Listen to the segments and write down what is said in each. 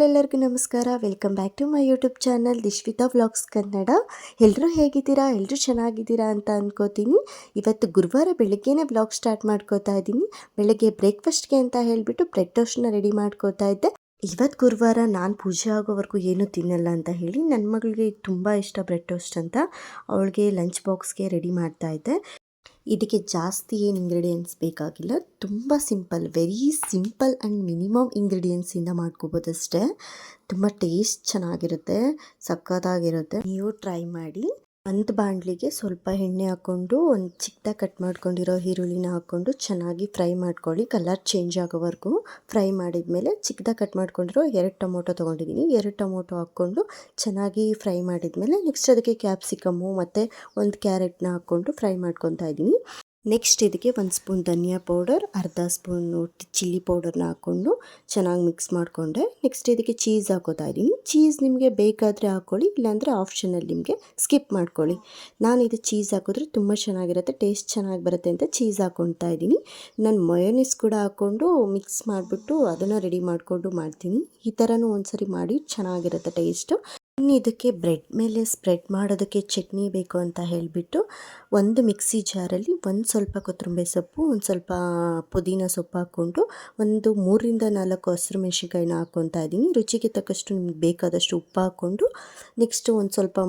Hi ಎಲ್ಲರಿಗೂ ನಮಸ್ಕಾರ. Welcome back to my YouTube channel Dishvita vlogs Kannada. ಎಲ್ಲರೂ ಹೇಗಿದ್ದೀರಾ? ಎಲ್ಲರೂ ಚೆನ್ನಾಗಿದ್ದೀರಾ ಅಂತ ಅಂದ್ಕೋತೀನಿ. ಇವತ್ತು ಗುರುವಾರ ಬೆಳಗ್ಗೆನೇ ವ್ಲಾಗ್ ಸ್ಟಾರ್ಟ್ ಮಾಡ್ಕೋತಾ ಇದ್ದೀನಿ. ಬೆಳಗ್ಗೆ ಬ್ರೇಕ್ಫಾಸ್ಟ್ಗೆ ಅಂತ ಹೇಳಿಬಿಟ್ಟು ಬ್ರೆಡ್ ಟೋಸ್ಟ್ನ ರೆಡಿ ಮಾಡ್ಕೋತಾ ಇದ್ದೆ. ಇವತ್ತು ಗುರುವಾರ ನಾನು ಪೂಜೆ ಆಗೋವರೆಗೂ ಏನೂ ತಿನ್ನಲ್ಲ ಅಂತ ಹೇಳಿ ನನ್ನ ಮಗಳಿಗೆ ತುಂಬ ಇಷ್ಟ ಬ್ರೆಡ್ ಟೋಸ್ಟ್ ಅಂತ. ಅವಳಿಗೆ ಲಂಚ್ ಬಾಕ್ಸ್ಗೆ ರೆಡಿ ಮಾಡ್ತಾ ಇದ್ದೆ. ಇದಕ್ಕೆ ಜಾಸ್ತಿ ಏನು ಇಂಗ್ರೀಡಿಯೆಂಟ್ಸ್ ಬೇಕಾಗಿಲ್ಲ, ತುಂಬ simple, very simple and minimum ಇಂಗ್ರೀಡಿಯೆಂಟ್ಸಿಂದ ಮಾಡ್ಕೋಬೋದಷ್ಟೇ. ತುಂಬ ಟೇಸ್ಟ್ ಚೆನ್ನಾಗಿರುತ್ತೆ, ಸಕ್ಕತ್ತಾಗಿರುತ್ತೆ. ನೀವು ಟ್ರೈ ಮಾಡಿ. ಒಂದು ಬಾಣಲಿಗೆ ಸ್ವಲ್ಪ ಎಣ್ಣೆ ಹಾಕ್ಕೊಂಡು ಒಂದು ಚಿಕ್ಕದಾಗಿ ಕಟ್ ಮಾಡ್ಕೊಂಡಿರೋ ಈರುಳ್ಳಿನ ಹಾಕ್ಕೊಂಡು ಚೆನ್ನಾಗಿ ಫ್ರೈ ಮಾಡ್ಕೊಳ್ಳಿ. ಕಲರ್ ಚೇಂಜ್ ಆಗೋವರೆಗೂ ಫ್ರೈ ಮಾಡಿದ್ಮೇಲೆ ಚಿಕ್ಕದಾಗಿ ಕಟ್ ಮಾಡ್ಕೊಂಡಿರೋ 2 ಟೊಮೊಟೊ ತೊಗೊಂಡಿದ್ದೀನಿ. 2 ಟೊಮೊಟೊ ಹಾಕ್ಕೊಂಡು ಚೆನ್ನಾಗಿ ಫ್ರೈ ಮಾಡಿದ್ಮೇಲೆ ನೆಕ್ಸ್ಟ್ ಅದಕ್ಕೆ ಕ್ಯಾಪ್ಸಿಕಮ್ಮು ಮತ್ತು 1 ಕ್ಯಾರೆಟ್ನ ಹಾಕ್ಕೊಂಡು ಫ್ರೈ ಮಾಡ್ಕೊತಾ ಇದ್ದೀನಿ. ನೆಕ್ಸ್ಟ್ ಇದಕ್ಕೆ 1 ಸ್ಪೂನ್ ಧನಿಯಾ ಪೌಡರ್, ಅರ್ಧ ಸ್ಪೂನು ಚಿಲ್ಲಿ ಪೌಡರ್ನ ಹಾಕ್ಕೊಂಡು ಚೆನ್ನಾಗಿ ಮಿಕ್ಸ್ ಮಾಡಿಕೊಂಡೆ. ನೆಕ್ಸ್ಟ್ ಇದಕ್ಕೆ ಚೀಸ್ ಹಾಕೋತಾ ಇದ್ದೀನಿ. ಚೀಸ್ ನಿಮಗೆ ಬೇಕಾದರೆ ಹಾಕ್ಕೊಳ್ಳಿ, ಇಲ್ಲಾಂದರೆ ಆಪ್ಷನಲ್ಲಿ ನಿಮಗೆ ಸ್ಕಿಪ್ ಮಾಡ್ಕೊಳ್ಳಿ. ನಾನು ಇದು ಚೀಸ್ ಹಾಕಿದ್ರೆ ತುಂಬ ಚೆನ್ನಾಗಿರುತ್ತೆ, ಟೇಸ್ಟ್ ಚೆನ್ನಾಗಿ ಬರುತ್ತೆ ಅಂತ ಚೀಸ್ ಹಾಕ್ಕೊತಾ ಇದ್ದೀನಿ. ನಾನು ಮಯೋನೀಸ್ ಕೂಡ ಹಾಕ್ಕೊಂಡು ಮಿಕ್ಸ್ ಮಾಡಿಬಿಟ್ಟು ಅದನ್ನು ರೆಡಿ ಮಾಡಿಕೊಂಡು ಮಾಡ್ತೀನಿ. ಈ ಥರನೂ ಒಂದ್ಸರಿ ಮಾಡಿ, ಚೆನ್ನಾಗಿರುತ್ತೆ ಟೇಸ್ಟು. ಇನ್ನು ಇದಕ್ಕೆ ಬ್ರೆಡ್ ಮೇಲೆ ಸ್ಪ್ರೆಡ್ ಮಾಡೋದಕ್ಕೆ ಚಟ್ನಿ ಬೇಕು ಅಂತ ಹೇಳಿಬಿಟ್ಟು ಒಂದು ಮಿಕ್ಸಿ ಜಾರಲ್ಲಿ ಸ್ವಲ್ಪ ಕೊತ್ತಂಬರಿ ಸೊಪ್ಪು, ಸ್ವಲ್ಪ ಪುದೀನ ಸೊಪ್ಪು ಹಾಕ್ಕೊಂಡು 3ರಿಂದ 4 ಹಸಿರು ಮೆಣಸಿನ್ಕಾಯಿನ ಹಾಕ್ಕೊತಾ ಇದ್ದೀನಿ. ರುಚಿಗೆ ತಕ್ಕಷ್ಟು ನಿಮ್ಗೆ ಬೇಕಾದಷ್ಟು ಉಪ್ಪು ಹಾಕ್ಕೊಂಡು ನೆಕ್ಸ್ಟು ಸ್ವಲ್ಪ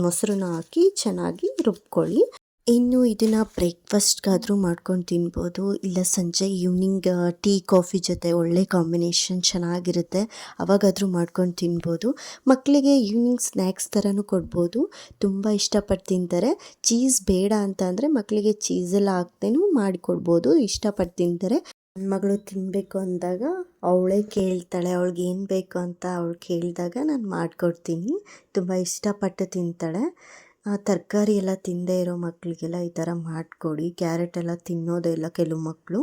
ಮೊಸರನ್ನ ಹಾಕಿ ಚೆನ್ನಾಗಿ ರುಬ್ಕೊಳ್ಳಿ. ಇನ್ನು ಇದನ್ನು ಬ್ರೇಕ್ಫಾಸ್ಟ್ಗಾದರೂ ಮಾಡ್ಕೊಂಡು ತಿನ್ಬೋದು, ಇಲ್ಲ ಸಂಜೆ ಈವ್ನಿಂಗ್ ಟೀ ಕಾಫಿ ಜೊತೆ ಒಳ್ಳೆ ಕಾಂಬಿನೇಷನ್ ಚೆನ್ನಾಗಿರುತ್ತೆ, ಅವಾಗಾದರೂ ಮಾಡ್ಕೊಂಡು ತಿನ್ಬೋದು. ಮಕ್ಕಳಿಗೆ ಈವ್ನಿಂಗ್ ಸ್ನ್ಯಾಕ್ಸ್ ಥರನೂ ಕೊಡ್ಬೋದು, ತುಂಬ ಇಷ್ಟಪಟ್ಟು ತಿಂತಾರೆ. ಚೀಸ್ ಬೇಡ ಅಂತ ಅಂದರೆ ಮಕ್ಕಳಿಗೆ ಚೀಸೆಲ್ಲ ಹಾಕ್ದೇನೂ ಮಾಡಿಕೊಡ್ಬೋದು, ಇಷ್ಟಪಟ್ಟು ತಿಂತಾರೆ. ನನ್ನ ಮಗಳು ತಿನ್ನಬೇಕು ಅಂದಾಗ ಅವಳೇ ಕೇಳ್ತಾಳೆ, ಅವಳಿಗೆ ಏನು ಬೇಕು ಅಂತ ಅವಳು ಕೇಳಿದಾಗ ನಾನು ಮಾಡಿಕೊಡ್ತೀನಿ. ತುಂಬ ಇಷ್ಟಪಟ್ಟು ತಿಂತಾಳೆ. ತರಕಾರಿ ಎಲ್ಲ ತಿನ್ನದೇ ಇರೋ ಮಕ್ಕಳಿಗೆಲ್ಲ ಈ ಥರ ಮಾಡಿಕೊಡಿ. ಕ್ಯಾರೆಟ್ ಎಲ್ಲ ತಿನ್ನೋದೇ ಇಲ್ಲ ಕೆಲವು ಮಕ್ಕಳು,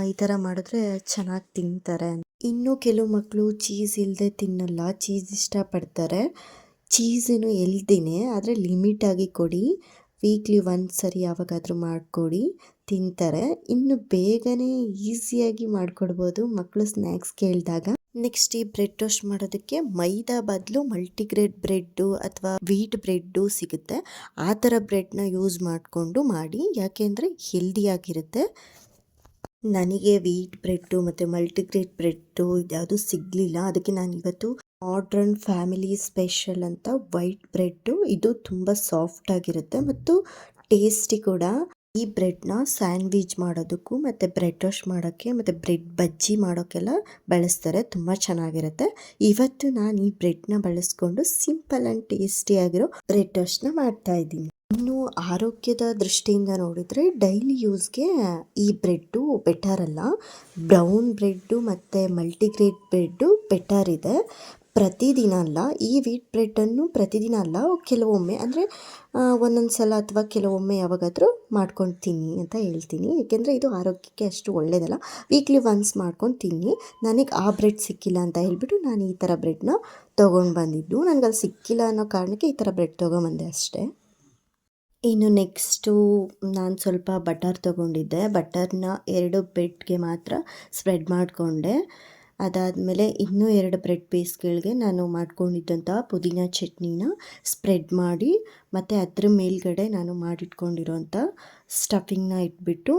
ಈ ಥರ ಮಾಡಿದ್ರೆ ಚೆನ್ನಾಗಿ ತಿಂತಾರೆ. ಇನ್ನು ಕೆಲವು ಮಕ್ಕಳು ಚೀಸ್ ಇಲ್ಲದೆ ತಿನ್ನಲ್ಲ, ಚೀಸ್ ಇಷ್ಟಪಡ್ತಾರೆ. ಚೀಸನ್ನು ಎಲ್ದಿನೇ ಆದರೆ ಲಿಮಿಟಾಗಿ ಕೊಡಿ. ವೀಕ್ಲಿ 1 ಸರಿ ಯಾವಾಗಾದರೂ ಮಾಡಿಕೊಡಿ, ತಿಂತಾರೆ. ಇನ್ನು ಬೇಗನೆ ಈಸಿಯಾಗಿ ಮಾಡಿಕೊಡ್ಬೋದು ಮಕ್ಕಳು ಸ್ನ್ಯಾಕ್ಸ್ ಕೇಳಿದಾಗ. ನೆಕ್ಸ್ಟ್ ಈ ಬ್ರೆಡ್ ಟೋಸ್ಟ್ ಮಾಡೋದಕ್ಕೆ ಮೈದಾ ಬದಲು ಮಲ್ಟಿಗ್ರೇನ್ ಬ್ರೆಡ್ಡು ಅಥವಾ ವೀಟ್ ಬ್ರೆಡ್ಡು ಸಿಗುತ್ತೆ, ಆ ಥರ ಬ್ರೆಡ್ನ ಯೂಸ್ ಮಾಡಿಕೊಂಡು ಮಾಡಿ, ಯಾಕೆಂದರೆ ಹೆಲ್ದಿಯಾಗಿರುತ್ತೆ. ನನಗೆ ವೀಟ್ ಬ್ರೆಡ್ಡು ಮತ್ತು ಮಲ್ಟಿಗ್ರೇನ್ ಬ್ರೆಡ್ಡು ಇದ್ಯಾವುದು ಸಿಗಲಿಲ್ಲ, ಅದಕ್ಕೆ ನಾನು ಇವತ್ತು ಮಾಡ್ರನ್ ಫ್ಯಾಮಿಲಿ ಸ್ಪೆಷಲ್ ಅಂತ ವೈಟ್ ಬ್ರೆಡ್ಡು, ಇದು ತುಂಬ ಸಾಫ್ಟಾಗಿರುತ್ತೆ ಮತ್ತು ಟೇಸ್ಟಿ ಕೂಡ. ಈ ಬ್ರೆಡ್ನ ಸ್ಯಾಂಡ್ವಿಚ್ ಮಾಡೋದಕ್ಕೂ ಮತ್ತು ಬ್ರೆಡ್ ಟೋಸ್ಟ್ ಮಾಡೋಕ್ಕೆ ಮತ್ತು ಬ್ರೆಡ್ ಬಜ್ಜಿ ಮಾಡೋಕ್ಕೆಲ್ಲ ಬಳಸ್ತಾರೆ, ತುಂಬ ಚೆನ್ನಾಗಿರುತ್ತೆ. ಇವತ್ತು ನಾನು ಈ ಬ್ರೆಡ್ನ ಬಳಸ್ಕೊಂಡು ಸಿಂಪಲ್ ಆ್ಯಂಡ್ ಟೇಸ್ಟಿಯಾಗಿರೋ ಬ್ರೆಡ್ ಟೋಸ್ಟ್ನ ಮಾಡ್ತಾಯಿದ್ದೀನಿ. ಇನ್ನು ಆರೋಗ್ಯದ ದೃಷ್ಟಿಯಿಂದ ನೋಡಿದರೆ ಡೈಲಿ ಯೂಸ್ಗೆ ಈ ಬ್ರೆಡ್ಡು ಬೆಟರ್ ಅಲ್ಲ. ಬ್ರೌನ್ ಬ್ರೆಡ್ಡು ಮತ್ತು ಮಲ್ಟಿಗ್ರೇನ್ ಬ್ರೆಡ್ಡು ಬೆಟರ್ ಇದೆ. ಪ್ರತಿದಿನ ಅಲ್ಲ, ಈ ವೀಟ್ ಬ್ರೆಡ್ಡನ್ನು ಪ್ರತಿದಿನ ಅಲ್ಲ, ಕೆಲವೊಮ್ಮೆ ಅಂದರೆ ಒಂದೊಂದು ಸಲ ಅಥವಾ ಕೆಲವೊಮ್ಮೆ ಯಾವಾಗಾದರೂ ಮಾಡ್ಕೊಂಡು ತಿನ್ನಿ ಅಂತ ಹೇಳ್ತೀನಿ, ಏಕೆಂದರೆ ಇದು ಆರೋಗ್ಯಕ್ಕೆ ಅಷ್ಟು ಒಳ್ಳೆಯದಲ್ಲ. ವೀಕ್ಲಿ 1 ಮಾಡ್ಕೊಂಡು ತಿನ್ನಿ. ನನಗೆ ಆ ಬ್ರೆಡ್ ಸಿಕ್ಕಿಲ್ಲ ಅಂತ ಹೇಳಿಬಿಟ್ಟು ನಾನು ಈ ಥರ ಬ್ರೆಡ್ನ ತೊಗೊಂಡು ಬಂದಿದ್ದು. ನನಗೆ ಅಲ್ಲಿ ಸಿಕ್ಕಿಲ್ಲ ಅನ್ನೋ ಕಾರಣಕ್ಕೆ ಈ ಥರ ಬ್ರೆಡ್ ತೊಗೊಂಬಂದೆ ಅಷ್ಟೇ. ಇನ್ನು ನೆಕ್ಸ್ಟು ನಾನು ಸ್ವಲ್ಪ ಬಟರ್ ತೊಗೊಂಡಿದ್ದೆ. ಬಟರ್ನ 2 ಬ್ರೆಡ್ಗೆ ಮಾತ್ರ ಸ್ಪ್ರೆಡ್ ಮಾಡಿಕೊಂಡೆ. ಅದಾದಮೇಲೆ ಇನ್ನೂ 2 ಬ್ರೆಡ್ ಪೀಸ್ಗಳಿಗೆ ನಾನು ಮಾಡ್ಕೊಂಡಿದ್ದಂಥ ಪುದೀನ ಚಟ್ನಿನ ಸ್ಪ್ರೆಡ್ ಮಾಡಿ ಮತ್ತು ಅದ್ರ ಮೇಲ್ಗಡೆ ನಾನು ಮಾಡಿಟ್ಕೊಂಡಿರೋಂಥ ಸ್ಟಫಿಂಗ್ನ ಇಟ್ಬಿಟ್ಟು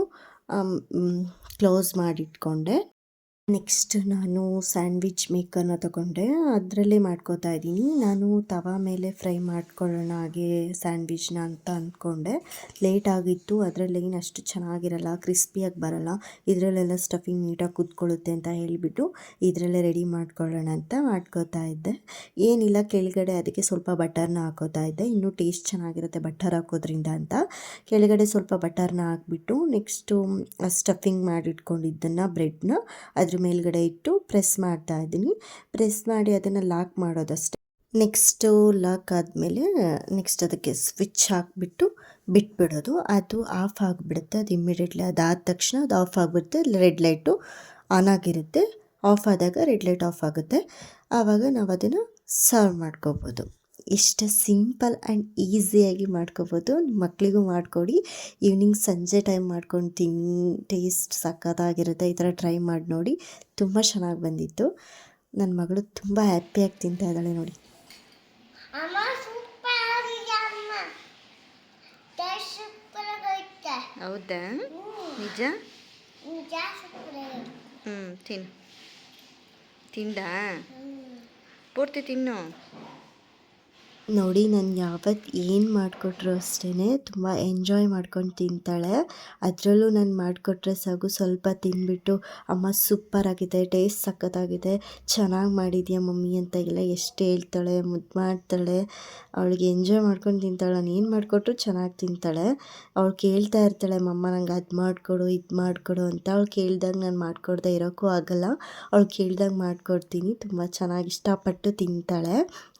ಕ್ಲೋಸ್ ಮಾಡಿಟ್ಕೊಂಡೆ. ನೆಕ್ಸ್ಟ್ ನಾನು ಸ್ಯಾಂಡ್ವಿಚ್ ಮೇಕರ್ನ ತಗೊಂಡೆ, ಅದರಲ್ಲೇ ಮಾಡ್ಕೋತಾ ಇದ್ದೀನಿ. ನಾನು ತವಾ ಮೇಲೆ ಫ್ರೈ ಮಾಡ್ಕೊಳ್ಳೋಣ ಹಾಗೆ ಸ್ಯಾಂಡ್ವಿಚ್ನ ಅಂತ ಅಂದ್ಕೊಂಡೆ. ಲೇಟ್ ಆಗಿತ್ತು, ಅದರಲ್ಲೇನು ಅಷ್ಟು ಚೆನ್ನಾಗಿರಲ್ಲ, ಕ್ರಿಸ್ಪಿಯಾಗಿ ಬರಲ್ಲ, ಇದರಲ್ಲೆಲ್ಲ ಸ್ಟಫಿಂಗ್ ನೀಟಾಗಿ ಕೂತ್ಕೊಳ್ಳುತ್ತೆ ಅಂತ ಹೇಳಿಬಿಟ್ಟು ಇದರಲ್ಲೇ ರೆಡಿ ಮಾಡ್ಕೊಳ್ಳೋಣ ಅಂತ ಮಾಡ್ಕೋತಾ ಇದ್ದೆ. ಏನಿಲ್ಲ, ಕೆಳಗಡೆ ಅದಕ್ಕೆ ಸ್ವಲ್ಪ ಬಟರ್ನ ಹಾಕೋತಾ ಇದ್ದೆ, ಇನ್ನೂ ಟೇಸ್ಟ್ ಚೆನ್ನಾಗಿರುತ್ತೆ ಬಟರ್ ಹಾಕೋದ್ರಿಂದ ಅಂತ. ಕೆಳಗಡೆ ಸ್ವಲ್ಪ ಬಟರ್ನ ಹಾಕ್ಬಿಟ್ಟು ನೆಕ್ಸ್ಟು ಸ್ಟಫಿಂಗ್ ಮಾಡಿಟ್ಕೊಂಡಿದ್ದನ್ನು ಬ್ರೆಡ್ನ ಅದ್ರ ಮೇಲ್ಗಡೆ ಇಟ್ಟು ಪ್ರೆಸ್ ಮಾಡ್ತಾ ಇದ್ದೀನಿ. ಪ್ರೆಸ್ ಮಾಡಿ ಅದನ್ನು ಲಾಕ್ ಮಾಡೋದಷ್ಟೇ. ನೆಕ್ಸ್ಟು ಲಾಕ್ ಆದಮೇಲೆ ನೆಕ್ಸ್ಟ್ ಅದಕ್ಕೆ ಸ್ವಿಚ್ ಹಾಕಿಬಿಟ್ಟು ಬಿಟ್ಬಿಡೋದು. ಅದು ಆಫ್ ಆಗಿಬಿಡುತ್ತೆ, ಅದು ಇಮ್ಮಿಡಿಯೇಟ್ಲಿ ಅದಾದ ತಕ್ಷಣ ಅದು ಆಫ್ ಆಗಿಬಿಡುತ್ತೆ. ರೆಡ್ ಲೈಟು ಆನ್ ಆಗಿರುತ್ತೆ, ಆಫ್ ಆದಾಗ ರೆಡ್ ಲೈಟ್ ಆಫ್ ಆಗುತ್ತೆ. ಆವಾಗ ನಾವು ಅದನ್ನು ಸರ್ವ್ ಮಾಡ್ಕೋಬೋದು. ಇಷ್ಟು ಸಿಂಪಲ್ ಆ್ಯಂಡ್ ಈಸಿಯಾಗಿ ಮಾಡ್ಕೋಬೋದು. ಮಕ್ಕಳಿಗೂ ಮಾಡಿಕೊಡಿ, ಈವ್ನಿಂಗ್ ಸಂಜೆ ಟೈಮ್ ಮಾಡ್ಕೊಂಡು ತಿನ್ನಿ, ಟೇಸ್ಟ್ ಸಕ್ಕತ್ತಾಗಿರುತ್ತೆ. ಈ ಥರ ಟ್ರೈ ಮಾಡಿ ನೋಡಿ, ತುಂಬ ಚೆನ್ನಾಗಿ ಬಂದಿತ್ತು. ನನ್ನ ಮಗಳು ತುಂಬ ಹ್ಯಾಪಿಯಾಗಿ ತಿಂತಾ ಇದ್ದಾಳೆ ನೋಡಿ. ಅಮ್ಮ ಸೂಪರ್ ಆಗಿದೆ ಅಮ್ಮ, ಟೇಸ್ಟ್ ಸೂಪರ್ ಆಗೈತೆ. ಹೌದಾ? ನಿಜ? ನಿಜ ಸೂಪರ್ ಆಗೈತೆ. ತಿನ್ನು. ತಿಂದ ಪೂರ್ತಿ ತಿನ್ನು. ನೋಡಿ, ನಾನು ಯಾವತ್ತು ಏನು ಮಾಡಿಕೊಟ್ರು ಅಷ್ಟೇ ತುಂಬ ಎಂಜಾಯ್ ಮಾಡ್ಕೊಂಡು ತಿಂತಾಳೆ. ಅದರಲ್ಲೂ ನಾನು ಮಾಡಿಕೊಟ್ರೆ ಸಾಕು ಸ್ವಲ್ಪ ತಿಂದ್ಬಿಟ್ಟು ಅಮ್ಮ ಸೂಪರಾಗಿದೆ, ಟೇಸ್ಟ್ ಸಖತ್ತಾಗಿದೆ, ಚೆನ್ನಾಗಿ ಮಾಡಿದ್ಯಾ ಮಮ್ಮಿ ಅಂತ ಎಲ್ಲ ಎಷ್ಟು ಹೇಳ್ತಾಳೆ, ಮುದ್ದು ಮಾಡ್ತಾಳೆ. ಅವಳಿಗೆ ಎಂಜಾಯ್ ಮಾಡ್ಕೊಂಡು ತಿಂತಾಳೆ. ನಾನು ಏನು ಮಾಡಿಕೊಟ್ರು ಚೆನ್ನಾಗಿ ತಿಂತಾಳೆ. ಅವಳು ಕೇಳ್ತಾ ಇರ್ತಾಳೆ, ಮಮ್ಮ ನಂಗೆ ಅದು ಮಾಡಿಕೊಡು ಇದು ಮಾಡಿಕೊಡು ಅಂತ. ಅವಳು ಕೇಳಿದಾಗ ನಾನು ಮಾಡಿಕೊಡ್ದೆ ಇರೋಕ್ಕೂ ಆಗಲ್ಲ. ಅವಳು ಕೇಳಿದಾಗ ಮಾಡಿಕೊಡ್ತೀನಿ. ತುಂಬ ಚೆನ್ನಾಗಿ ಇಷ್ಟಪಟ್ಟು ತಿಂತಾಳೆ.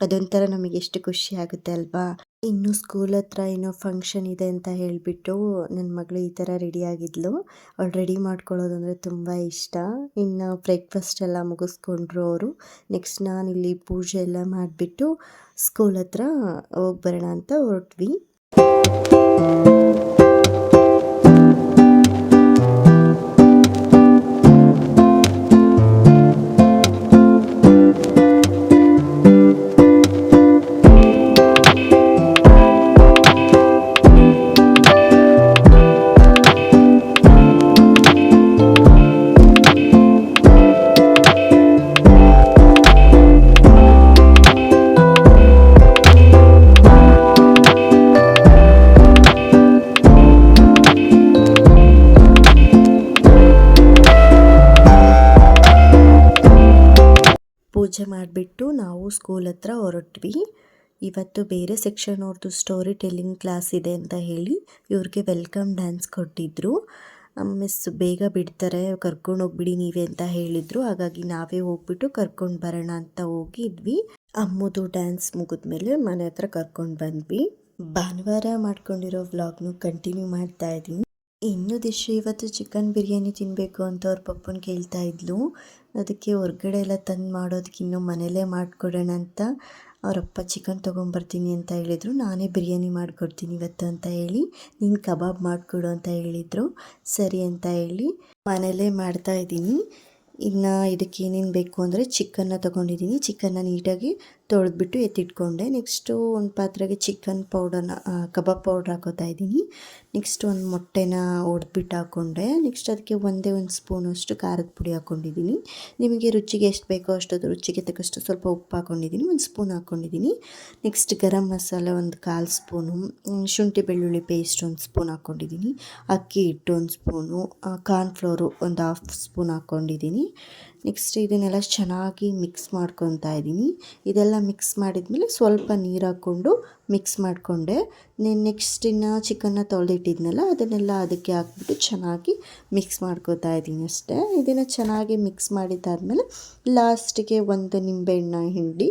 ಅದೊಂಥರ ನಮಗೆ ಎಷ್ಟು ಖುಷಿ ಆಗುತ್ತೆ ಅಲ್ವಾ. ಇನ್ನು ಸ್ಕೂಲ್ ಹತ್ರ ಏನೋ ಫಂಕ್ಷನ್ ಇದೆ ಅಂತ ಹೇಳಿಬಿಟ್ಟು ನನ್ನ ಮಗಳು ಈ ಥರ ರೆಡಿ ಆಗಿದ್ಲು. ಅವಳು ರೆಡಿ ಮಾಡ್ಕೊಳ್ಳೋದು ಅಂದರೆ ತುಂಬ ಇಷ್ಟ. ಇನ್ನು ಬ್ರೇಕ್ಫಾಸ್ಟ್ ಎಲ್ಲ ಮುಗಿಸ್ಕೊಂಡ್ರು ಅವರು. ನೆಕ್ಸ್ಟ್ ನಾನಿಲ್ಲಿ ಪೂಜೆ ಎಲ್ಲ ಮಾಡಿಬಿಟ್ಟು ಸ್ಕೂಲ್ ಹತ್ರ ಹೋಗಿ ಬರೋಣ ಅಂತ ಹೊರಟ್ವಿ. ಪೂಜೆ ಮಾಡಿಬಿಟ್ಟು ನಾವು ಸ್ಕೂಲ್ ಹತ್ರ ಹೊರಟ್ವಿ. ಇವತ್ತು ಬೇರೆ ಸೆಕ್ಷನ್ ಅವ್ರದ್ದು ಸ್ಟೋರಿ ಟೆಲ್ಲಿಂಗ್ ಕ್ಲಾಸ್ ಇದೆ ಅಂತ ಹೇಳಿ ಇವ್ರಿಗೆ ವೆಲ್ಕಮ್ ಡ್ಯಾನ್ಸ್ ಕೊಟ್ಟಿದ್ದರು. ಮಿಸ್ ಬೇಗ ಬಿಡ್ತಾರೆ, ಕರ್ಕೊಂಡು ಹೋಗ್ಬಿಡಿ ನೀವೇ ಅಂತ ಹೇಳಿದರು. ಹಾಗಾಗಿ ನಾವೇ ಹೋಗ್ಬಿಟ್ಟು ಕರ್ಕೊಂಡು ಬರೋಣ ಅಂತ ಹೋಗಿದ್ವಿ. ಅಮ್ಮದು ಡ್ಯಾನ್ಸ್ ಮುಗಿದ್ಮೇಲೆ ಮನೆ ಹತ್ರ ಕರ್ಕೊಂಡು ಬಂದ್ವಿ. ಭಾನುವಾರ ಮಾಡ್ಕೊಂಡಿರೋ ವ್ಲಾಗ್ನು ಕಂಟಿನ್ಯೂ ಮಾಡ್ತಾ ಇದ್ದೀನಿ. ಇನ್ನು ಇವತ್ತು ಚಿಕನ್ ಬಿರಿಯಾನಿ ತಿನ್ನಬೇಕು ಅಂತ ಅವ್ರ ಪಪ್ಪನ ಕೇಳ್ತಾ ಇದ್ಲು. ಅದಕ್ಕೆ ಹೊರ್ಗಡೆ ಎಲ್ಲ ತಂದು ಮಾಡೋದಕ್ಕೆ ಇನ್ನೂ ಮನೇಲೇ ಮಾಡಿಕೊಡೋಣ ಅಂತ ಅವರಪ್ಪ ಚಿಕನ್ ತೊಗೊಂಬರ್ತೀನಿ ಅಂತ ಹೇಳಿದರು. ನಾನೇ ಬಿರಿಯಾನಿ ಮಾಡಿಕೊಡ್ತೀನಿ ಇವತ್ತು ಅಂತ ಹೇಳಿ, ನೀನು ಕಬಾಬ್ ಮಾಡಿಕೊಡು ಅಂತ ಹೇಳಿದರು. ಸರಿ ಅಂತ ಹೇಳಿ ಮನೇಲೇ ಮಾಡ್ತಾಯಿದ್ದೀನಿ. ಇನ್ನು ಇದಕ್ಕೆ ಏನೇನು ಬೇಕು ಅಂದರೆ ಚಿಕನ್ನ ತೊಗೊಂಡಿದ್ದೀನಿ. ಚಿಕನ್ನ ನೀಟಾಗಿ ತೊಳೆದ್ಬಿಟ್ಟು ಎತ್ತಿಟ್ಕೊಂಡೆ. ನೆಕ್ಸ್ಟು ಒಂದು ಪಾತ್ರೆಗೆ ಚಿಕನ್ ಪೌಡರ್ನ ಕಬಾಬ್ ಪೌಡ್ರ್ ಹಾಕೋತಾ ಇದ್ದೀನಿ. ನೆಕ್ಸ್ಟ್ ಒಂದು ಮೊಟ್ಟೆನ ಒಡೆದ್ಬಿಟ್ಟು ಹಾಕ್ಕೊಂಡೆ. ನೆಕ್ಸ್ಟ್ ಅದಕ್ಕೆ ಒಂದೇ ಒಂದು ಸ್ಪೂನಷ್ಟು ಖಾರದ ಪುಡಿ ಹಾಕ್ಕೊಂಡಿದ್ದೀನಿ. ನಿಮಗೆ ರುಚಿಗೆ ಎಷ್ಟು ಬೇಕೋ ಅಷ್ಟು ರುಚಿಗೆ ತಕ್ಕಷ್ಟು ಸ್ವಲ್ಪ ಉಪ್ಪು ಹಾಕ್ಕೊಂಡಿದ್ದೀನಿ, ಒಂದು ಸ್ಪೂನ್ ಹಾಕ್ಕೊಂಡಿದ್ದೀನಿ. ನೆಕ್ಸ್ಟ್ ಗರಂ ಮಸಾಲೆ ಒಂದು 1/4 ಸ್ಪೂನು, ಶುಂಠಿ ಬೆಳ್ಳುಳ್ಳಿ ಪೇಸ್ಟ್ ಒಂದು ಸ್ಪೂನ್ ಹಾಕ್ಕೊಂಡಿದ್ದೀನಿ, ಅಕ್ಕಿ ಹಿಟ್ಟು ಒಂದು ಸ್ಪೂನು, ಕಾರ್ನ್ಫ್ಲೋರು ಒಂದು 1/2 ಸ್ಪೂನ್ ಹಾಕ್ಕೊಂಡಿದ್ದೀನಿ. ನೆಕ್ಸ್ಟ್ ಇದನ್ನೆಲ್ಲ ಚೆನ್ನಾಗಿ ಮಿಕ್ಸ್ ಮಾಡ್ಕೊತಾ ಇದ್ದೀನಿ. ಇದೆಲ್ಲ ಮಿಕ್ಸ್ ಮಾಡಿದ್ಮೇಲೆ ಸ್ವಲ್ಪ ನೀರು ಹಾಕ್ಕೊಂಡು ಮಿಕ್ಸ್ ಮಾಡಿಕೊಂಡೆ. ನೆಕ್ಸ್ಟ್ ಇನ್ನು ಚಿಕನ್ನ ತೊಳೆದಿಟ್ಟಿದ್ನಲ್ಲ ಅದನ್ನೆಲ್ಲ ಅದಕ್ಕೆ ಹಾಕ್ಬಿಟ್ಟು ಚೆನ್ನಾಗಿ ಮಿಕ್ಸ್ ಮಾಡ್ಕೊತಾ ಇದ್ದೀನಿ ಅಷ್ಟೇ. ಇದನ್ನು ಚೆನ್ನಾಗಿ ಮಿಕ್ಸ್ ಮಾಡಿದ್ದಾದಮೇಲೆ ಲಾಸ್ಟಿಗೆ ಒಂದು ನಿಂಬೆಹಣ್ಣ ಹಿಂಡಿ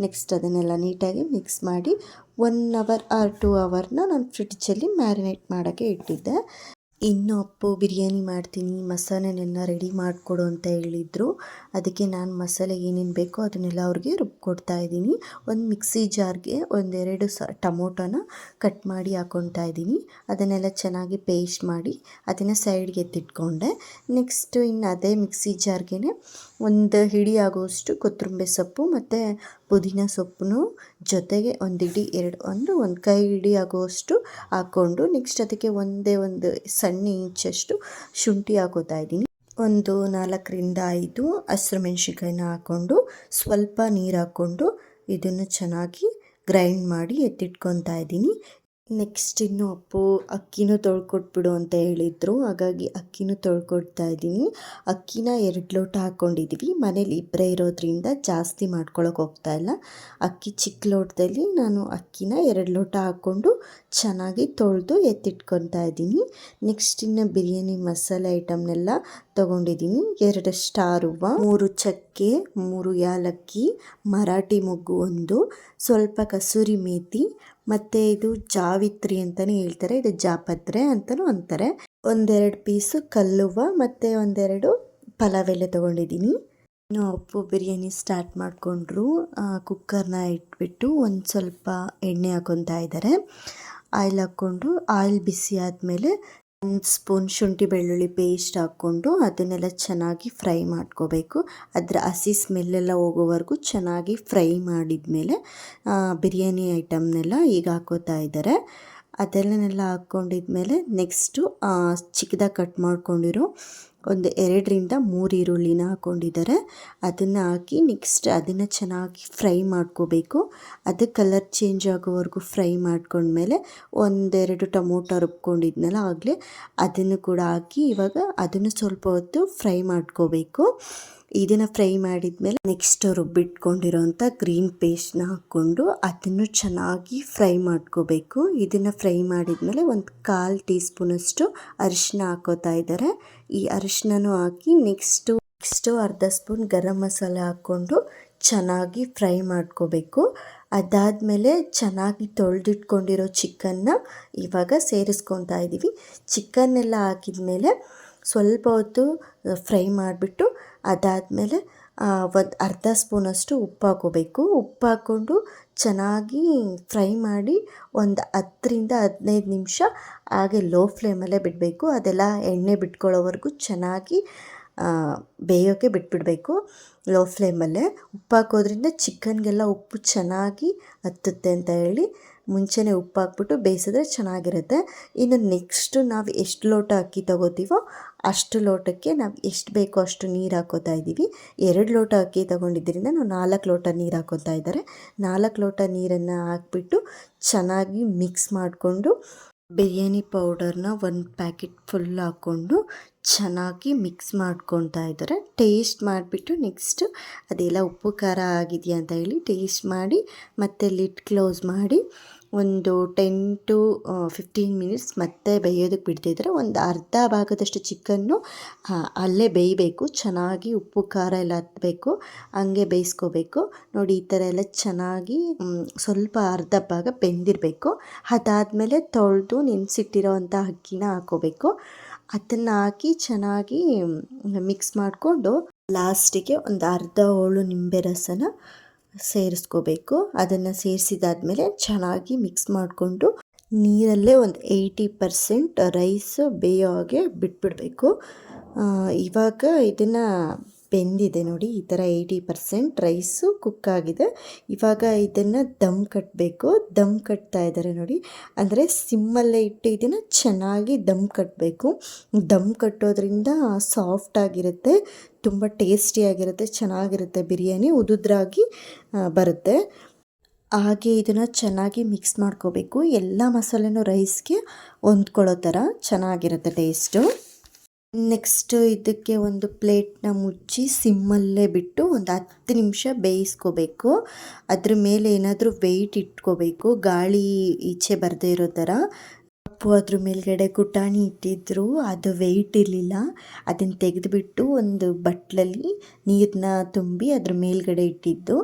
ನೆಕ್ಸ್ಟ್ ಅದನ್ನೆಲ್ಲ ನೀಟಾಗಿ ಮಿಕ್ಸ್ ಮಾಡಿ 1 ಅವರ್ ಆರ್ 2 ಅವರ್ನ ನಾನು ಫ್ರಿಡ್ಜಲ್ಲಿ ಮ್ಯಾರಿನೇಟ್ ಮಾಡೋಕ್ಕೆ ಇಟ್ಟಿದ್ದೆ. ಇನ್ನು ಅಪ್ಪು ಬಿರಿಯಾನಿ ಮಾಡ್ತೀನಿ, ಮಸಾಲೆನೆಲ್ಲ ರೆಡಿ ಮಾಡಿಕೊಡು ಅಂತ ಹೇಳಿದರು. ಅದಕ್ಕೆ ನಾನು ಮಸಾಲೆ ಏನೇನು ಬೇಕೋ ಅದನ್ನೆಲ್ಲ ಅವ್ರಿಗೆ ರುಬ್ಕೊಡ್ತಾ ಇದ್ದೀನಿ. ಒಂದು ಮಿಕ್ಸಿ ಜಾರ್ಗೆ 1-2 ಟೊಮೊಟೊನ ಕಟ್ ಮಾಡಿ ಹಾಕ್ಕೊತಾ ಇದ್ದೀನಿ. ಅದನ್ನೆಲ್ಲ ಚೆನ್ನಾಗಿ ಪೇಸ್ಟ್ ಮಾಡಿ ಅದನ್ನು ಸೈಡ್ಗೆ ಎತ್ತಿಟ್ಕೊಂಡೆ. ನೆಕ್ಸ್ಟು ಇನ್ನು ಅದೇ ಮಿಕ್ಸಿ ಜಾರ್ಗೆ ಒಂದು ಹಿಡಿ ಆಗೋಷ್ಟು ಕೊತ್ತಂಬರಿ ಸೊಪ್ಪು ಮತ್ತು ಪುದೀನ ಸೊಪ್ಪು ಜೊತೆಗೆ ಒಂದು ಹಿಡಿ ಒಂದು ಕೈ ಹಿಡಿ ಆಗೋಷ್ಟು ಹಾಕ್ಕೊಂಡು ನೆಕ್ಸ್ಟ್ ಅದಕ್ಕೆ ಒಂದು ಸಣ್ಣ ಇಂಚಷ್ಟು ಶುಂಠಿ ಹಾಕೋತಾ ಇದ್ದೀನಿ. ಒಂದು 4-5 ಹಸಿರು ಮೆಣಸಿನ್ಕಾಯಿನ ಹಾಕ್ಕೊಂಡು ಸ್ವಲ್ಪ ನೀರು ಹಾಕ್ಕೊಂಡು ಇದನ್ನು ಚೆನ್ನಾಗಿ ಗ್ರೈಂಡ್ ಮಾಡಿ ಎತ್ತಿಟ್ಕೊತಾ ಇದ್ದೀನಿ. ನೆಕ್ಸ್ಟ್ ಇನ್ನು ಅಪ್ಪು ಅಕ್ಕಿನೂ ತೊಳ್ಕೊಟ್ಬಿಡು ಅಂತ ಹೇಳಿದರು. ಹಾಗಾಗಿ ಅಕ್ಕಿನೂ ತೊಳ್ಕೊಡ್ತಾ ಇದ್ದೀನಿ. ಅಕ್ಕಿನ 2 ಲೋಟ ಹಾಕ್ಕೊಂಡಿದ್ದೀವಿ. ಮನೇಲಿ ಇಬ್ಬರೇ ಇರೋದ್ರಿಂದ ಜಾಸ್ತಿ ಮಾಡ್ಕೊಳಕ್ಕೆ ಹೋಗ್ತಾ ಇಲ್ಲ. ಅಕ್ಕಿ ಚಿಕ್ಕ ಲೋಟದಲ್ಲಿ ನಾನು ಅಕ್ಕಿನ 2 ಲೋಟ ಹಾಕ್ಕೊಂಡು ಚೆನ್ನಾಗಿ ತೊಳೆದು ಎತ್ತಿಟ್ಕೊತಾ ಇದ್ದೀನಿ. ನೆಕ್ಸ್ಟ್ ಇನ್ನು ಬಿರಿಯಾನಿ ಮಸಾಲೆ ಐಟಮ್ನೆಲ್ಲ ತೊಗೊಂಡಿದ್ದೀನಿ. 2 ಸ್ಟಾರ್ ಹೂವು, 3 ಚಕ್ಕೆ, 3 ಯಾಲಕ್ಕಿ, ಮರಾಠಿ ಮೊಗ್ಗು ಒಂದು, ಸ್ವಲ್ಪ ಕಸೂರಿ ಮೇಥಿ ಮತ್ತು ಇದು ಜಾವಿತ್ರಿ ಅಂತಲೇ ಹೇಳ್ತಾರೆ, ಇದು ಜಾಪತ್ರೆ ಅಂತಲೂ ಅಂತಾರೆ. 1-2 ಪೀಸು ಕಲ್ಲುವ ಮತ್ತು 1-2 ಪಲಾವ್ ಎಲೆ ತೊಗೊಂಡಿದ್ದೀನಿ. ಇನ್ನು ಅಪ್ಪು ಬಿರಿಯಾನಿ ಸ್ಟಾರ್ಟ್ ಮಾಡಿಕೊಂಡ್ರು. ಕುಕ್ಕರ್ನ ಇಟ್ಬಿಟ್ಟು ಒಂದು ಸ್ವಲ್ಪ ಎಣ್ಣೆ ಹಾಕ್ಕೊತಾ ಇದ್ದಾರೆ. ಆಯಿಲ್ ಹಾಕ್ಕೊಂಡು ಆಯಿಲ್ ಬಿಸಿ ಆದಮೇಲೆ ಒಂದು ಸ್ಪೂನ್ ಶುಂಠಿ ಬೆಳ್ಳುಳ್ಳಿ ಪೇಸ್ಟ್ ಹಾಕ್ಕೊಂಡು ಅದನ್ನೆಲ್ಲ ಚೆನ್ನಾಗಿ ಫ್ರೈ ಮಾಡ್ಕೋಬೇಕು. ಅದರ ಹಸಿ ಸ್ಮೆಲ್ಲೆಲ್ಲ ಹೋಗೋವರೆಗೂ ಚೆನ್ನಾಗಿ ಫ್ರೈ ಮಾಡಿದ್ಮೇಲೆ ಬಿರಿಯಾನಿ ಐಟಮ್ನೆಲ್ಲ ಈಗ ಹಾಕೋತಾ ಇದ್ದಾರೆ. ಅದೆಲ್ಲನೆಲ್ಲ ಹಾಕ್ಕೊಂಡಿದ್ಮೇಲೆ ನೆಕ್ಸ್ಟು ಚಿಕ್ಕದಾಗಿ ಕಟ್ ಮಾಡ್ಕೊಂಡಿರೋ ಒಂದು 2-3 ಈರುಳ್ಳಿನ ಹಾಕ್ಕೊಂಡಿದ್ದಾರೆ. ಅದನ್ನು ಹಾಕಿ ನೆಕ್ಸ್ಟ್ ಅದನ್ನು ಚೆನ್ನಾಗಿ ಫ್ರೈ ಮಾಡ್ಕೋಬೇಕು. ಅದು ಕಲರ್ ಚೇಂಜ್ ಆಗೋವರೆಗೂ ಫ್ರೈ ಮಾಡ್ಕೊಂಡ್ಮೇಲೆ 1-2 ಟೊಮೊಟೊ ರುಬ್ಕೊಂಡಿದ್ನಲ್ಲ ಆಗಲೇ ಅದನ್ನು ಕೂಡ ಹಾಕಿ ಇವಾಗ ಅದನ್ನು ಸ್ವಲ್ಪ ಹೊತ್ತು ಫ್ರೈ ಮಾಡ್ಕೋಬೇಕು. ಇದನ್ನು ಫ್ರೈ ಮಾಡಿದ್ಮೇಲೆ ನೆಕ್ಸ್ಟ್ ರುಬ್ಬಿಟ್ಕೊಂಡಿರೋಂಥ ಗ್ರೀನ್ ಪೇಸ್ಟ್ನ ಹಾಕ್ಕೊಂಡು ಅದನ್ನು ಚೆನ್ನಾಗಿ ಫ್ರೈ ಮಾಡ್ಕೋಬೇಕು. ಇದನ್ನು ಫ್ರೈ ಮಾಡಿದ್ಮೇಲೆ ಒಂದು 1/4 ಟೀ ಸ್ಪೂನಷ್ಟು ಅರಿಶಿನ ಹಾಕೋತಾ ಇದ್ದಾರೆ. ಈ ಅರಿಶಿನನೂ ಹಾಕಿ ನೆಕ್ಸ್ಟು ಅರ್ಧ ಸ್ಪೂನ್ ಗರಂ ಮಸಾಲೆ ಹಾಕ್ಕೊಂಡು ಚೆನ್ನಾಗಿ ಫ್ರೈ ಮಾಡ್ಕೋಬೇಕು. ಅದಾದಮೇಲೆ ಚೆನ್ನಾಗಿ ತೊಳೆದಿಟ್ಕೊಂಡಿರೋ ಚಿಕನ್ನ ಇವಾಗ ಸೇರಿಸ್ಕೊತಾ ಇದ್ದೀವಿ. ಚಿಕನ್ನೆಲ್ಲ ಹಾಕಿದ್ಮೇಲೆ ಸ್ವಲ್ಪ ಹೊತ್ತು ಫ್ರೈ ಮಾಡಿಬಿಟ್ಟು ಅದಾದಮೇಲೆ ಒಂದು ಅರ್ಧ ಸ್ಪೂನಷ್ಟು ಉಪ್ಪು ಹಾಕೋಬೇಕು. ಉಪ್ಪು ಹಾಕ್ಕೊಂಡು ಚೆನ್ನಾಗಿ ಫ್ರೈ ಮಾಡಿ ಒಂದು 10-15 ನಿಮಿಷ ಹಾಗೆ ಲೋ ಫ್ಲೇಮಲ್ಲೇ ಬಿಡಬೇಕು. ಅದೆಲ್ಲ ಎಣ್ಣೆ ಬಿಟ್ಕೊಳ್ಳೋವರೆಗೂ ಚೆನ್ನಾಗಿ ಬೇಯೋಕ್ಕೆ ಬಿಟ್ಬಿಡಬೇಕು ಲೋ ಫ್ಲೇಮಲ್ಲೇ. ಉಪ್ಪು ಹಾಕೋದ್ರಿಂದ ಚಿಕನ್ಗೆಲ್ಲ ಉಪ್ಪು ಚೆನ್ನಾಗಿ ಹತ್ತುತ್ತೆ ಅಂತ ಹೇಳಿ ಮುಂಚೆನೇ ಉಪ್ಪು ಹಾಕ್ಬಿಟ್ಟು ಬೇಯಿಸಿದ್ರೆ ಚೆನ್ನಾಗಿರುತ್ತೆ. ಇನ್ನು ನೆಕ್ಸ್ಟು ನಾವು ಎಷ್ಟು ಲೋಟ ಅಕ್ಕಿ ತೊಗೋತೀವೋ ಅಷ್ಟು ಲೋಟಕ್ಕೆ ನಾವು ಎಷ್ಟು ಬೇಕೋ ಅಷ್ಟು ನೀರು ಹಾಕೋತಾ ಇದ್ದೀವಿ. 2 ಲೋಟ ಅಕ್ಕಿ ತೊಗೊಂಡಿದ್ದರಿಂದ ನಾವು 4 ಲೋಟ ನೀರು ಹಾಕೋತಾ ಇದ್ದಾರೆ. 4 ಲೋಟ ನೀರನ್ನು ಹಾಕ್ಬಿಟ್ಟು ಚೆನ್ನಾಗಿ ಮಿಕ್ಸ್ ಮಾಡಿಕೊಂಡು ಬಿರಿಯಾನಿ ಪೌಡರ್ನ 1 ಪ್ಯಾಕೆಟ್ ಫುಲ್ ಹಾಕ್ಕೊಂಡು ಚೆನ್ನಾಗಿ ಮಿಕ್ಸ್ ಮಾಡ್ಕೊತಾ ಇದ್ದಾರೆ. ಟೇಸ್ಟ್ ಮಾಡಿಬಿಟ್ಟು ನೆಕ್ಸ್ಟು ಅದೆಲ್ಲ ಉಪ್ಪು ಖಾರ ಆಗಿದೆಯಾ ಅಂತ ಹೇಳಿ ಟೇಸ್ಟ್ ಮಾಡಿ ಮತ್ತೆ ಲಿಡ್ ಕ್ಲೋಸ್ ಮಾಡಿ ಒಂದು 10-15 ಮಿನಿಟ್ಸ್ ಮತ್ತೆ ಬೇಯೋದಕ್ಕೆ ಬಿಡ್ತಿದ್ರೆ ಒಂದು ಅರ್ಧ ಭಾಗದಷ್ಟು ಚಿಕನ್ನು ಅಲ್ಲೇ ಬೇಯಬೇಕು. ಚೆನ್ನಾಗಿ ಉಪ್ಪು ಖಾರ ಎಲ್ಲ ಹತ್ತಬೇಕು, ಹಂಗೆ ಬೇಯಿಸ್ಕೋಬೇಕು. ನೋಡಿ ಈ ಥರ ಎಲ್ಲ ಚೆನ್ನಾಗಿ ಸ್ವಲ್ಪ ಅರ್ಧ ಭಾಗ ಬೆಂದಿರಬೇಕು. ಅದಾದಮೇಲೆ ತೊಳೆದು ನೆನೆಸಿಟ್ಟಿರೋ ಅಂಥ ಅಕ್ಕಿನ ಹಾಕೋಬೇಕು. ಅದನ್ನು ಹಾಕಿ ಚೆನ್ನಾಗಿ ಮಿಕ್ಸ್ ಮಾಡಿಕೊಂಡು ಲಾಸ್ಟಿಗೆ ಒಂದು ಅರ್ಧ ಹೋಳು ನಿಂಬೆ ರಸನ ಸೇರಿಸ್ಕೋಬೇಕು. ಅದನ್ನು ಸೇರಿಸಿದಾದ್ಮೇಲೆ ಚೆನ್ನಾಗಿ ಮಿಕ್ಸ್ ಮಾಡಿಕೊಂಡು ನೀರಲ್ಲೇ ಒಂದು 80% ರೈಸ್ ಬೇಯೋ ಹಾಗೆ ಬಿಟ್ಬಿಡಬೇಕು. ಇವಾಗ ಇದನ್ನು ಬೆಂದಿದೆ ನೋಡಿ, ಈ ಥರ 80% ರೈಸು ಕುಕ್ ಆಗಿದೆ. ಇವಾಗ ಇದನ್ನು ದಮ್ ಕಟ್ಟಬೇಕು. ದಮ್ ಕಟ್ತಾ ಇದ್ದಾರೆ ನೋಡಿ, ಅಂದರೆ ಸಿಮ್ಮಲ್ಲೇ ಇಟ್ಟು ಇದನ್ನು ಚೆನ್ನಾಗಿ ದಮ್ ಕಟ್ಟಬೇಕು. ದಮ್ ಕಟ್ಟೋದ್ರಿಂದ ಸಾಫ್ಟಾಗಿರುತ್ತೆ, ತುಂಬ ಟೇಸ್ಟಿಯಾಗಿರುತ್ತೆ, ಚೆನ್ನಾಗಿರುತ್ತೆ. ಬಿರಿಯಾನಿ ಉದುದ್ರಾಗಿ ಬರುತ್ತೆ. ಹಾಗೆ ಇದನ್ನು ಚೆನ್ನಾಗಿ ಮಿಕ್ಸ್ ಮಾಡ್ಕೋಬೇಕು. ಎಲ್ಲ ಮಸಾಲೆನೂ ರೈಸ್ಗೆ ಹೊಂದ್ಕೊಳ್ಳೋ ಥರ ಚೆನ್ನಾಗಿರುತ್ತೆ ಟೇಸ್ಟು. ನೆಕ್ಸ್ಟು ಇದಕ್ಕೆ ಒಂದು ಪ್ಲೇಟ್ನ ಮುಚ್ಚಿ ಸಿಮ್ಮಲ್ಲೇ ಬಿಟ್ಟು ಒಂದು 10 ನಿಮಿಷ ಬೇಯಿಸ್ಕೋಬೇಕು. ಅದ್ರ ಮೇಲೆ ಏನಾದರೂ ವೆಯ್ಟ್ ಇಟ್ಕೋಬೇಕು, ಗಾಳಿ ಈಚೆ ಬರದೇ ಇರೋ ಥರ. ಅಪ್ಪು ಅದ್ರ ಮೇಲ್ಗಡೆ ಕುಟಾಣಿ ಇಟ್ಟಿದ್ರು, ಅದು ವೆಯ್ಟ್ ಇರಲಿಲ್ಲ. ಅದನ್ನು ತೆಗೆದುಬಿಟ್ಟು ಒಂದು ಬಟ್ಲಲ್ಲಿ ನೀರನ್ನ ತುಂಬಿ ಅದ್ರ ಮೇಲ್ಗಡೆ ಇಟ್ಟಿದ್ದು.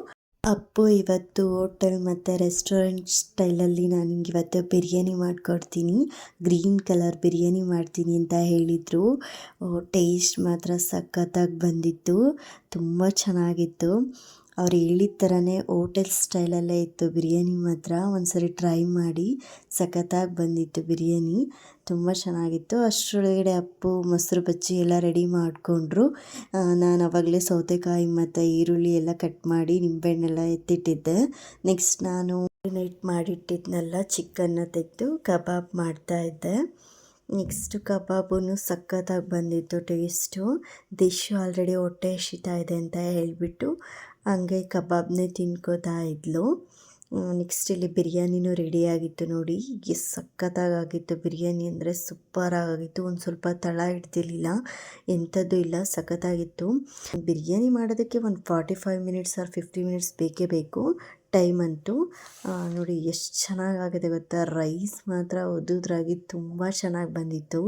ಅಪ್ಪು ಇವತ್ತು ಹೋಟೆಲ್ ಮತ್ತು ರೆಸ್ಟೋರೆಂಟ್ ಸ್ಟೈಲಲ್ಲಿ ನಾನು ಇವತ್ತು ಬಿರಿಯಾನಿ ಮಾಡಿಕೊಡ್ತೀನಿ, ಗ್ರೀನ್ ಕಲರ್ ಬಿರಿಯಾನಿ ಮಾಡ್ತೀನಿ ಅಂತ ಹೇಳಿದರು. ಟೇಸ್ಟ್ ಮಾತ್ರ ಸಖತ್ತಾಗಿ ಬಂದಿತ್ತು, ತುಂಬ ಚೆನ್ನಾಗಿತ್ತು. ಅವ್ರು ಹೇಳಿದ ಥರನೇ ಹೋಟೆಲ್ ಸ್ಟೈಲಲ್ಲೇ ಇತ್ತು ಬಿರಿಯಾನಿ. ಮಾತ್ರ ಒಂದ್ಸರಿ ಟ್ರೈ ಮಾಡಿ, ಸಖತ್ತಾಗಿ ಬಂದಿತ್ತು ಬಿರಿಯಾನಿ, ತುಂಬ ಚೆನ್ನಾಗಿತ್ತು. ಅಷ್ಟರೊಳಗಡೆ ಅಪ್ಪು ಮೊಸರು ಬಜ್ಜಿ ಎಲ್ಲ ರೆಡಿ ಮಾಡಿಕೊಂಡ್ರು. ನಾನು ಆವಾಗಲೇ ಸೌತೆಕಾಯಿ ಮತ್ತು ಈರುಳ್ಳಿ ಎಲ್ಲ ಕಟ್ ಮಾಡಿ ನಿಂಬೆಹಣ್ಣೆಲ್ಲ ಎತ್ತಿಟ್ಟಿದ್ದೆ. ನೆಕ್ಸ್ಟ್ ನಾನು ಮ್ಯಾರಿನೇಟ್ ಮಾಡಿಟ್ಟಿದ್ನೆಲ್ಲ ಚಿಕನ್ನ ತೆಗೆದು ಕಬಾಬ್ ಮಾಡ್ತಾಯಿದ್ದೆ. ನೆಕ್ಸ್ಟು ಕಬಾಬೂ ಸಖತ್ತಾಗಿ ಬಂದಿತ್ತು ಟೇಸ್ಟು. ಡಿಶ್ಶು ಆಲ್ರೆಡಿ ಹೊಟ್ಟೆ ಹಸಿತಾ ಇದೆ ಅಂತ ಹೇಳಿಬಿಟ್ಟು ಹಂಗೆ ಕಬಾಬ್ನೇ ತಿನ್ಕೋತಾ ಇದ್ಲು. ನೆಕ್ಸ್ಟ್ ಇಲ್ಲಿ ಬಿರಿಯಾನಿನೂ ರೆಡಿಯಾಗಿತ್ತು ನೋಡಿ, ಎಷ್ಟು ಸಖತ್ತಾಗಿತ್ತು ಬಿರಿಯಾನಿ ಅಂದರೆ ಸೂಪರಾಗಿತ್ತು. ಒಂದು ಸ್ವಲ್ಪ ತಳ ಹಿಡ್ದಿರಲಿಲ್ಲ, ಎಂಥದ್ದು ಇಲ್ಲ, ಸಖತ್ತಾಗಿತ್ತು. ಬಿರಿಯಾನಿ ಮಾಡೋದಕ್ಕೆ ಒಂದು 45 ಮಿನಿಟ್ಸ್ ಆರ್ 50 ಮಿನಿಟ್ಸ್ ಬೇಕೇ ಬೇಕು ಟೈಮ್ ಅಂತೂ. ನೋಡಿ ಎಷ್ಟು ಚೆನ್ನಾಗಾಗಿದೆ ಗೊತ್ತಾ, ರೈಸ್ ಮಾತ್ರ ಉದುದ್ರಾಗಿ ತುಂಬ ಚೆನ್ನಾಗಿ ಬಂದಿತ್ತು.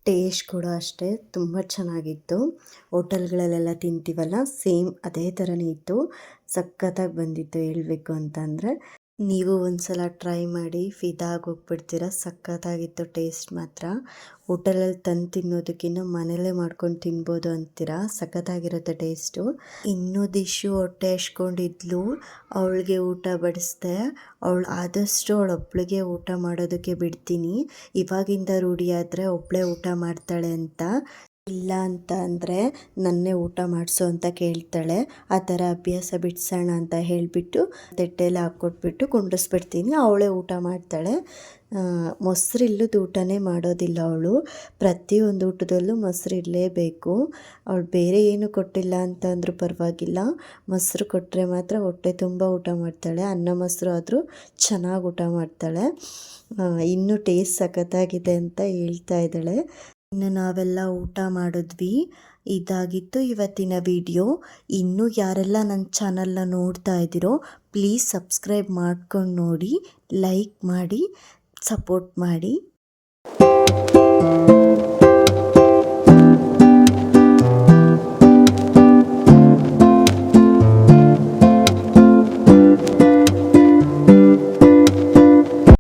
ಟೇಸ್ಟ್ ಕೂಡ ಅಷ್ಟೇ ತುಂಬ ಚೆನ್ನಾಗಿತ್ತು. ಹೋಟೆಲ್ಗಳಲ್ಲೆಲ್ಲ ತಿಂತೀವಲ್ಲ ಸೇಮ್ ಅದೇ ಥರನೇ ಇತ್ತು, ಸಖತ್ತಾಗಿ ಬಂದಿತ್ತು ಹೇಳಬೇಕು ಅಂತಂದರೆ. ನೀವು ಒಂದ್ಸಲ ಟ್ರೈ ಮಾಡಿ ಫಿದಾ ಆಗೋಗ್ಬಿಡ್ತೀರ. ಸಖತ್ತಾಗಿತ್ತು ಟೇಸ್ಟ್ ಮಾತ್ರ. ಹೋಟೆಲಲ್ಲಿ ತಂದು ತಿನ್ನೋದಕ್ಕಿಂತ ಮನೇಲೇ ಮಾಡ್ಕೊಂಡು ತಿನ್ಬೋದು ಅಂತೀರಾ, ಸಖತ್ತಾಗಿರುತ್ತೆ ಟೇಸ್ಟು. ಇನ್ನೂ ದಿಶು ಹೊಟ್ಟೆ ಹಚ್ಕೊಂಡಿದ್ಲು, ಅವಳಿಗೆ ಊಟ ಬಡಿಸ್ದೆ. ಅವಳು ಆದಷ್ಟು ಅವಳೊಬ್ಳಿಗೆ ಊಟ ಮಾಡೋದಕ್ಕೆ ಬಿಡ್ತೀನಿ. ಇವಾಗಿಂದ ರೂಢಿ ಆದರೆ ಒಬ್ಬಳೇ ಊಟ ಮಾಡ್ತಾಳೆ ಅಂತ. ಇಲ್ಲ ಅಂತ ಅಂದರೆ ನನ್ನೇ ಊಟ ಮಾಡಿಸು ಅಂತ ಕೇಳ್ತಾಳೆ. ಆ ಥರ ಅಭ್ಯಾಸ ಬಿಡಿಸೋಣ ಅಂತ ಹೇಳಿಬಿಟ್ಟು ತಟ್ಟೆಯಲ್ಲಿ ಹಾಕ್ಕೊಟ್ಬಿಟ್ಟು ಕುಂಡಿಸ್ಬಿಡ್ತೀನಿ. ಅವಳೇ ಊಟ ಮಾಡ್ತಾಳೆ. ಮೊಸರಿಲ್ಲದ ಊಟನೇ ಮಾಡೋದಿಲ್ಲ ಅವಳು. ಪ್ರತಿಯೊಂದು ಊಟದಲ್ಲೂ ಮೊಸರು ಇರಲೇಬೇಕು. ಅವಳು ಬೇರೆ ಏನು ಕೊಟ್ಟಿಲ್ಲ ಅಂತಂದ್ರೂ ಪರವಾಗಿಲ್ಲ, ಮೊಸರು ಕೊಟ್ಟರೆ ಮಾತ್ರ ಹೊಟ್ಟೆ ತುಂಬ ಊಟ ಮಾಡ್ತಾಳೆ. ಅನ್ನ ಮೊಸರು ಆದರೂ ಚೆನ್ನಾಗಿ ಊಟ ಮಾಡ್ತಾಳೆ. ಇನ್ನೂ ಟೇಸ್ಟ್ ಸಖತ್ತಾಗಿದೆ ಅಂತ ಹೇಳ್ತಾ ಇದ್ದಾಳೆ. ಇನ್ನು ನಾವೆಲ್ಲ ಊಟ ಮಾಡಿದ್ವಿ. ಇದಾಗಿತ್ತು ಇವತ್ತಿನ ವಿಡಿಯೋ. ಇನ್ನೂ ಯಾರೆಲ್ಲ ನನ್ನ ಚಾನಲ್ನ ನೋಡ್ತಾ ಇದ್ದೀರೋ ಪ್ಲೀಸ್ ಸಬ್ಸ್ಕ್ರೈಬ್ ಮಾಡ್ಕೊಂಡು ನೋಡಿ, ಲೈಕ್ ಮಾಡಿ, ಸಪೋರ್ಟ್ ಮಾಡಿ.